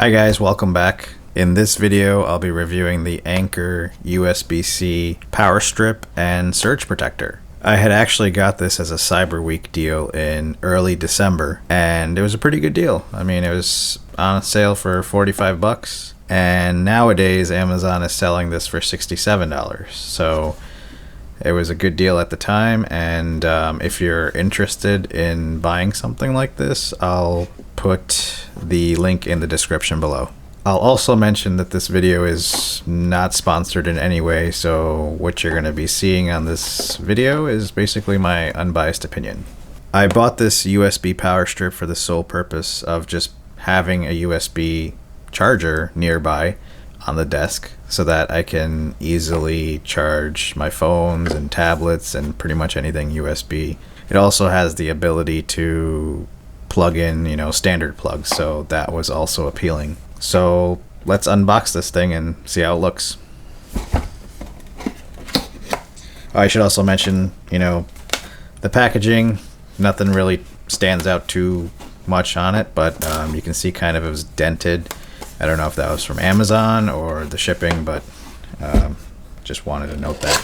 Hi guys, welcome back. In this video, I'll be reviewing the Anker USB-C Power Strip and Surge Protector. I had actually got this as a Cyber Week deal in early December, and it was a pretty good deal. I mean, it was on sale for 45 bucks, and nowadays Amazon is selling this for $67. So it was a good deal at the time, and if you're interested in buying something like this, I'll put the link in the description below. I'll also mention that this video is not sponsored in any way, so what you're going to be seeing on this video is basically my unbiased opinion. I bought this USB power strip for the sole purpose of just having a USB charger nearby on the desk so that I can easily charge my phones and tablets and pretty much anything USB. It also has the ability to plug in, standard plugs, so that was also appealing. So let's unbox this thing and see how it looks. I should also mention, the packaging, nothing really stands out too much on it, but you can see kind of it was dented. I don't know if that was from Amazon or the shipping, but just wanted to note that.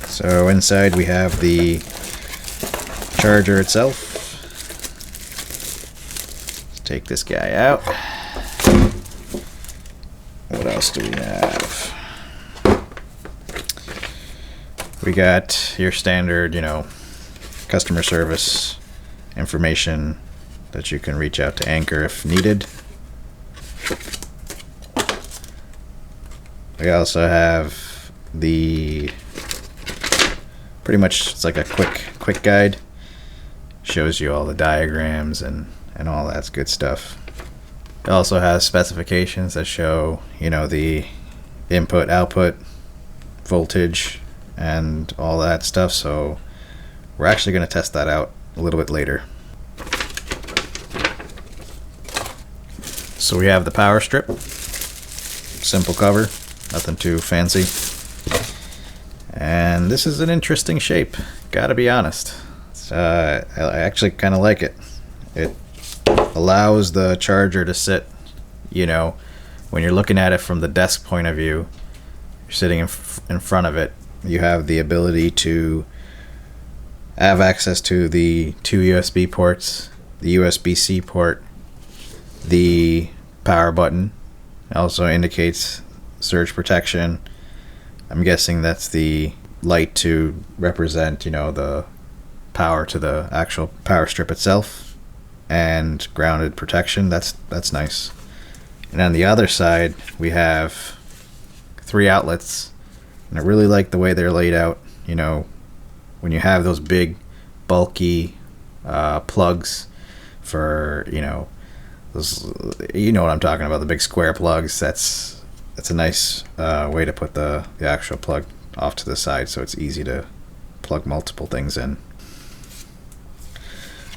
So inside we have the charger itself. Let's take this guy out. What else do we have? We got your standard, customer service information that you can reach out to Anker if needed. We also have the pretty much, it's like a quick guide. Shows you all the diagrams and all that good stuff. It also has specifications that show, the input, output, voltage, and all that stuff. So we're actually going to test that out a little bit later. So we have the power strip. Simple cover, nothing too fancy. And this is an interesting shape, gotta be honest. I actually kind of like it. It allows the charger to sit, when you're looking at it from the desk point of view, you're sitting in front of it, you have the ability to have access to the two USB ports, the USB-C port, the power button. It also indicates surge protection. I'm guessing that's the light to represent, the power to the actual power strip itself, and grounded protection. That's nice. And on the other side, we have 3 outlets, and I really like the way they're laid out. When you have those big, bulky plugs for, those, what I'm talking about, the big square plugs. That's a nice way to put the actual plug off to the side, so it's easy to plug multiple things in.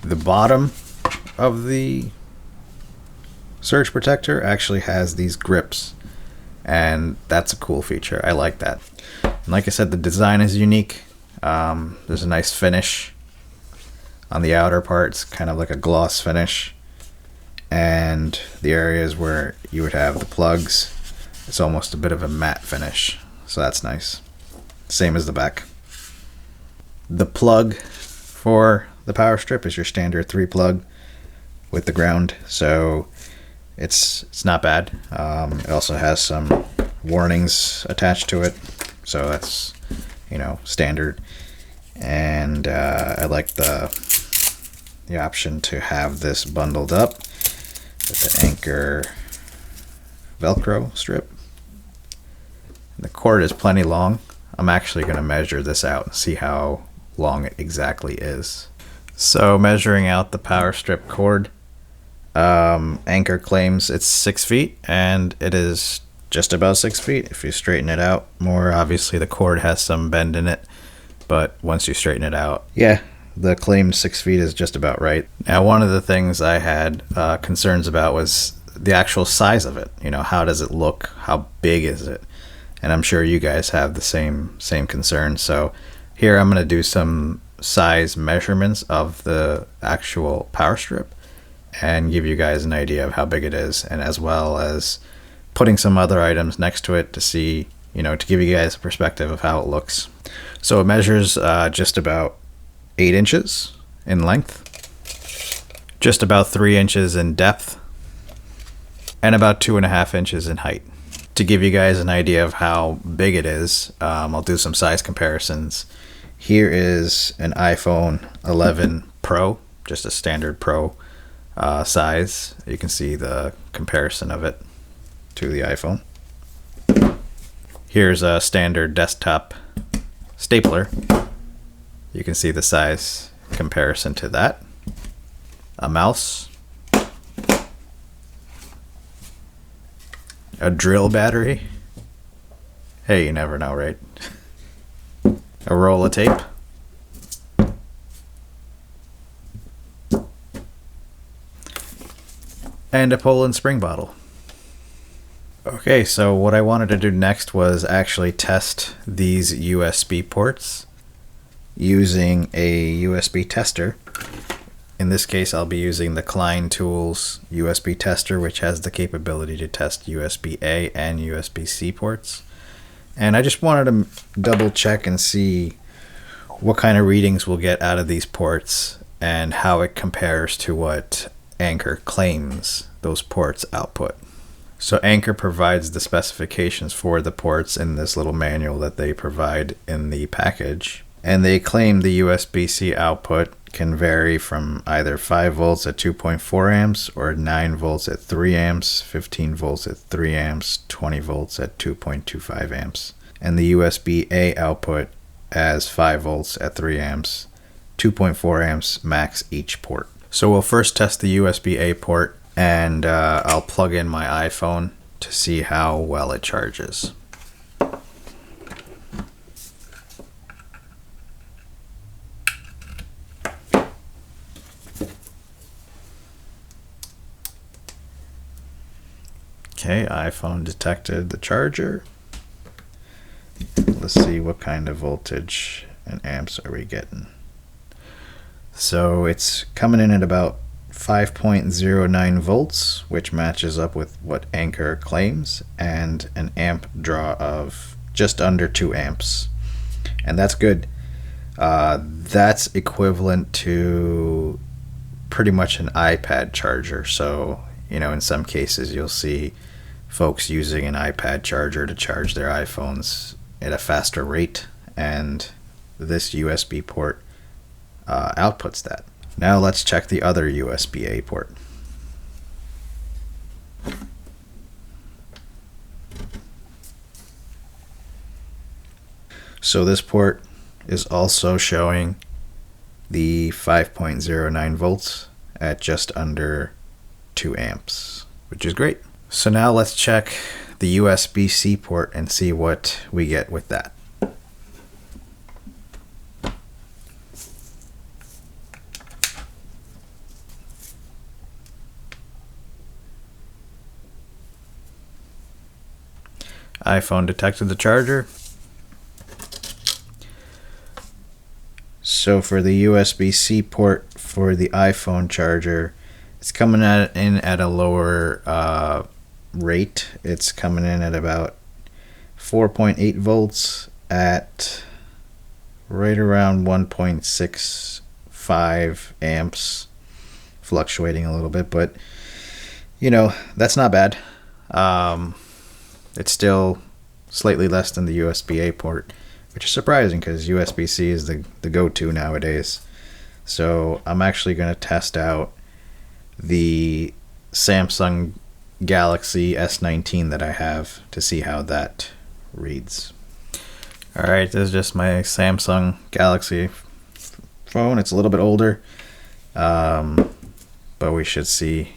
The bottom of the surge protector actually has these grips, and that's a cool feature. I like that. And like I said, the design is unique. There's a nice finish on the outer parts, kind of like a gloss finish, and the areas where you would have the plugs, it's almost a bit of a matte finish, so that's nice. Same as the back. The plug for the power strip is your standard 3 plug with the ground, so it's not bad. It also has some warnings attached to it, so that's standard. And I like the option to have this bundled up with the Anker Velcro strip. The cord is plenty long. I'm actually going to measure this out and see how long it exactly is. So measuring out the power strip cord, Anker claims it's 6 feet, and it is just about 6 feet. If you straighten it out more, obviously the cord has some bend in it, but once you straighten it out, yeah, the claimed 6 feet is just about right. Now, one of the things I had concerns about was the actual size of it. How does it look? How big is it? And I'm sure you guys have the same concern. So Here I'm going to do some size measurements of the actual power strip and give you guys an idea of how big it is, and as well as putting some other items next to it to see, to give you guys a perspective of how it looks. So it measures just about 8 inches in length, just about 3 inches in depth, and about 2.5 inches in height. To give you guys an idea of how big it is, I'll do some size comparisons. Here is an iPhone 11 Pro, just a standard Pro size. You can see the comparison of it to the iPhone. Here's a standard desktop stapler. You can see the size comparison to that. A mouse. A drill battery. Hey, you never know, right? A roll of tape. And a Poland spring bottle. Okay, so what I wanted to do next was actually test these USB ports using a USB tester. In this case, I'll be using the Klein Tools USB tester, which has the capability to test USB-A and USB-C ports. And I just wanted to double check and see what kind of readings we'll get out of these ports and how it compares to what Anker claims those ports output. So Anker provides the specifications for the ports in this little manual that they provide in the package. And they claim the USB-C output can vary from either 5 volts at 2.4 amps or 9 volts at 3 amps, 15 volts at 3 amps, 20 volts at 2.25 amps. And the USB-A output as 5 volts at 3 amps, 2.4 amps max each port. So we'll first test the USB-A port, and I'll plug in my iPhone to see how well it charges. Okay, iPhone detected the charger. Let's see what kind of voltage and amps are we getting. So it's coming in at about 5.09 volts, which matches up with what Anker claims, and an amp draw of just under 2 amps. And that's good. That's equivalent to pretty much an iPad charger. So, in some cases you'll see folks using an iPad charger to charge their iPhones at a faster rate, and this USB port outputs that. Now let's check the other USB-A port. So this port is also showing the 5.09 volts at just under 2 amps, which is great. So now let's check the USB-C port and see what we get with that. iPhone detected the charger. So for the USB-C port for the iPhone charger, it's coming in at a lower rate. It's coming in at about 4.8 volts at right around 1.65 amps, fluctuating a little bit, but that's not bad. It's still slightly less than the USB-A port, which is surprising because USB-C is the go-to nowadays. So I'm actually going to test out the Samsung Galaxy S19 that I have to see how that reads. Alright, this is just my Samsung Galaxy phone. It's a little bit older, but we should see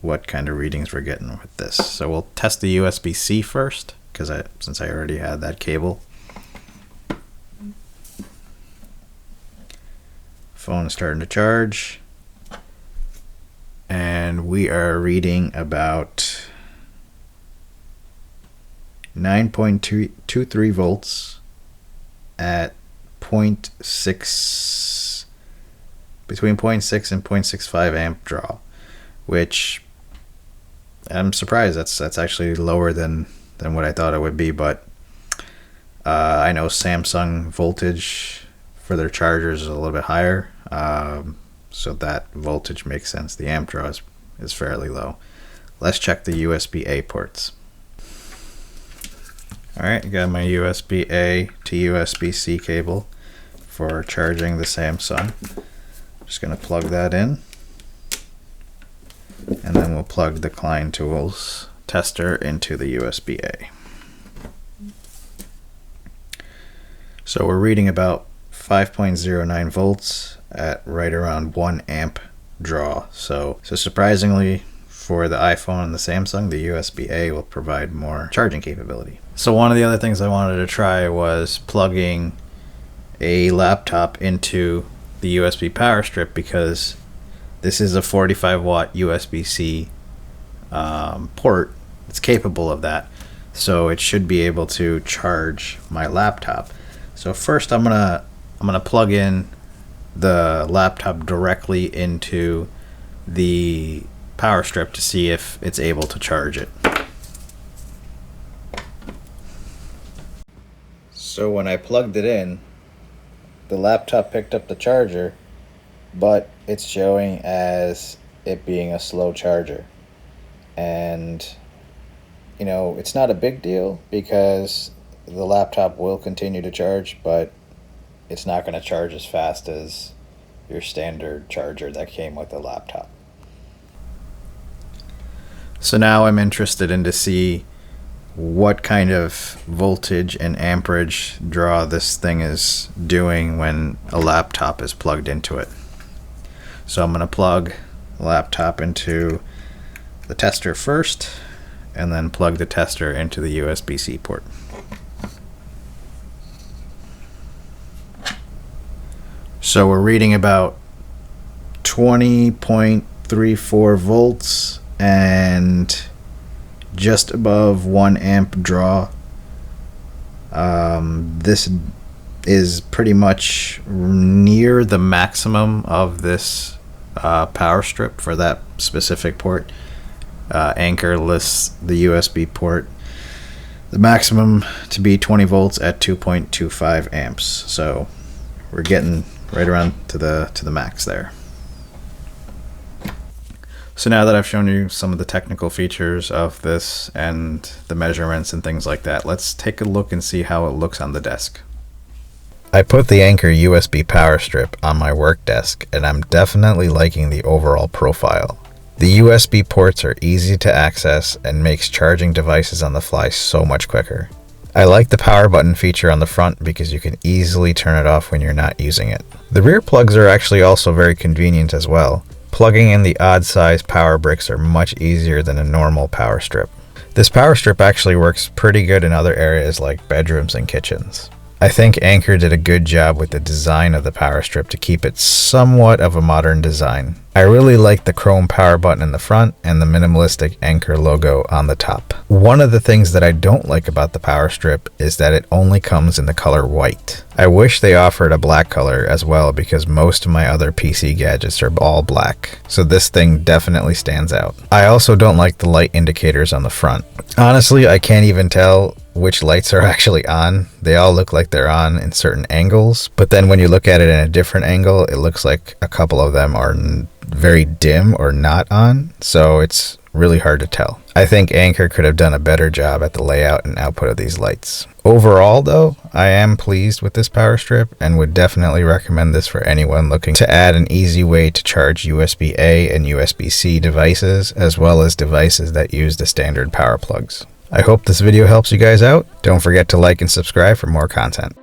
what kind of readings we're getting with this. So we'll test the USB-C first, since I already had that cable. Phone is starting to charge, and we are reading about 9.23 volts at between 0.6 and 0.65 amp draw, which I'm surprised that's actually lower than what I thought it would be. But I know Samsung voltage for their chargers is a little bit higher, so that voltage makes sense. The amp draw is fairly low. Let's check the USB-A ports. Alright, got my USB-A to USB-C cable for charging the Samsung. Just going to plug that in, and then we'll plug the Klein Tools tester into the USB-A. So we're reading about 5.09 volts at right around 1 amp draw. So surprisingly, for the iPhone and the Samsung, the USB-A will provide more charging capability. So one of the other things I wanted to try was plugging a laptop into the USB power strip, because this is a 45 watt USB-C port. It's capable of that, so it should be able to charge my laptop. So first I'm gonna plug in the laptop directly into the power strip to see if it's able to charge it. So when I plugged it in, the laptop picked up the charger, but it's showing as it being a slow charger. And you know, it's not a big deal because the laptop will continue to charge, but it's not going to charge as fast as your standard charger that came with the laptop. So now I'm interested in to see what kind of voltage and amperage draw this thing is doing when a laptop is plugged into it. So I'm going to plug the laptop into the tester first, and then plug the tester into the USB-C port. So we're reading about 20.34 volts and just above 1 amp draw. This is pretty much near the maximum of this power strip for that specific port. Anker lists the USB port, the maximum to be 20 volts at 2.25 amps. So we're getting right around to the max there. So now that I've shown you some of the technical features of this and the measurements and things like that, let's take a look and see how it looks on the desk. I put the Anker USB Power Strip on my work desk, and I'm definitely liking the overall profile. The USB ports are easy to access and makes charging devices on the fly so much quicker. I like the power button feature on the front because you can easily turn it off when you're not using it. The rear plugs are actually also very convenient as well. Plugging in the odd size power bricks are much easier than a normal power strip. This power strip actually works pretty good in other areas like bedrooms and kitchens. I think Anker did a good job with the design of the power strip to keep it somewhat of a modern design. I really like the chrome power button in the front and the minimalistic Anker logo on the top. One of the things that I don't like about the power strip is that it only comes in the color white. I wish they offered a black color as well, because most of my other PC gadgets are all black, so this thing definitely stands out. I also don't like the light indicators on the front. Honestly, I can't even tell which lights are actually on. They all look like they're on in certain angles, but then when you look at it in a different angle, it looks like a couple of them are very dim or not on, so it's really hard to tell. I think Anker could have done a better job at the layout and output of these lights. Overall though, I am pleased with this power strip and would definitely recommend this for anyone looking to add an easy way to charge USB-A and USB-C devices, as well as devices that use the standard power plugs. I hope this video helps you guys out. Don't forget to like and subscribe for more content.